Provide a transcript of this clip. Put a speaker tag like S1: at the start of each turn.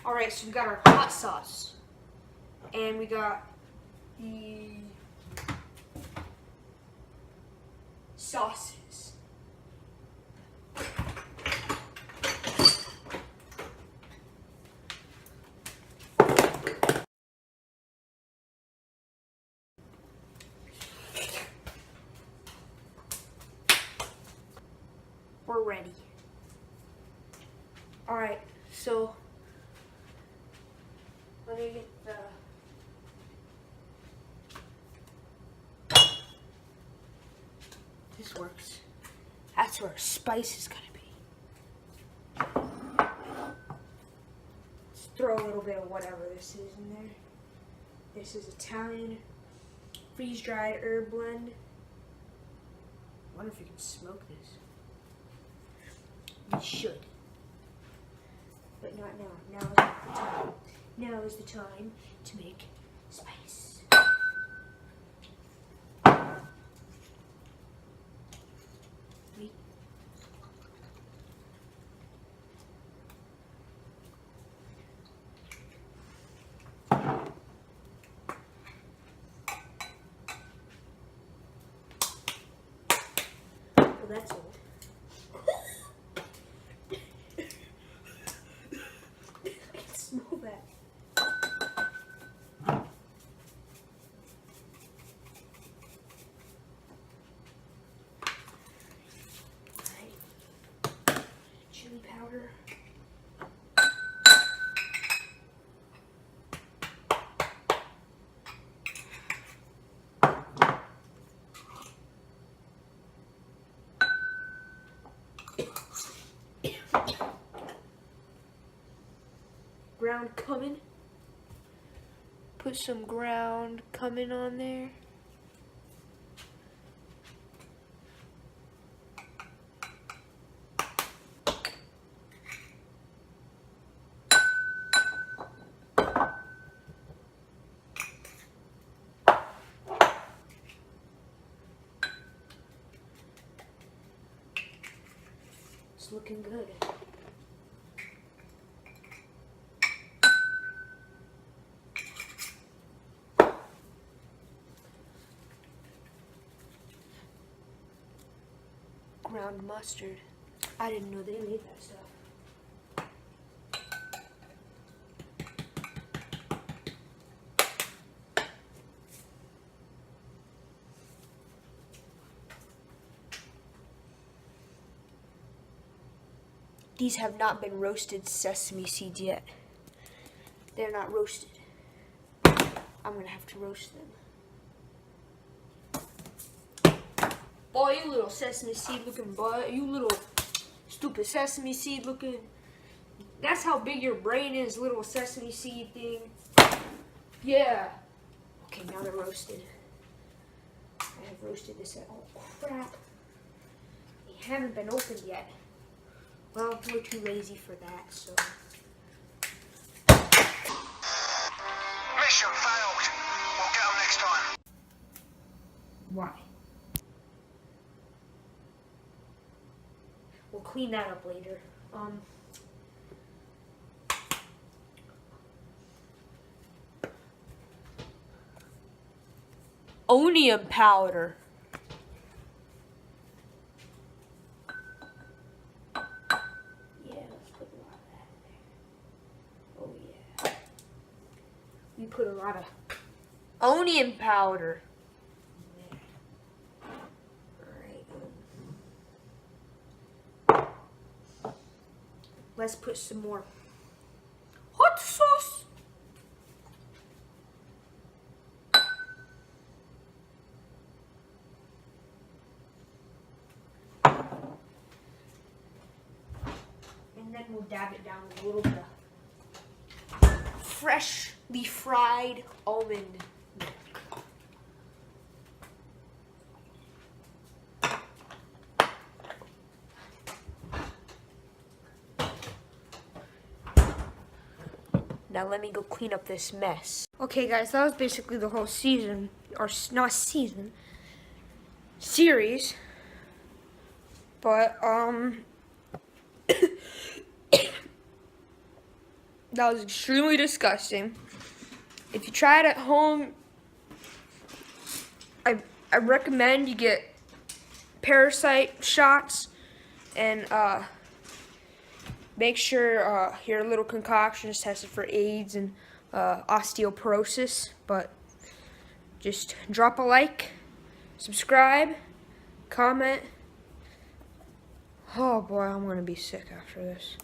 S1: Alright, so we got our hot sauce. And we got the sauces. We're ready. Alright, so let me get the this works. That's where spice is gonna be. Let's throw a little bit of whatever this is in there. This is Italian freeze-dried herb blend. I wonder if you can smoke this. We should. But not now. Now is not the time. Now is the time to make spice. Well, that's old. I can smell that. Alright. Chili powder. Ground cumin. Put some ground cumin on there. It's looking good. Ground mustard. I didn't know they made that stuff. These have not been roasted sesame seeds yet. They're not roasted. I'm gonna have to roast them. Boy, you little sesame seed looking boy. You little stupid sesame seed looking. That's how big your brain is, little sesame seed thing. Yeah. Okay, now they're roasted. I have roasted this at all. Crap. They haven't been opened yet. Well, we're too lazy for that, so.
S2: Mission failed. We'll get them next time.
S1: Why? We'll clean that up later. Onion powder. We put a lot of onion powder. Alright. Let's put some more hot sauce. And then we'll dab it down with a little bit of freshly fried almond milk. Now let me go clean up this mess. Okay guys, that was basically the whole season, or not season, series. But That was extremely disgusting. If you try it at home, I recommend you get parasite shots and make sure your little concoction is tested for AIDS and osteoporosis. But just drop a like, subscribe, comment. Oh boy, I'm gonna be sick after this.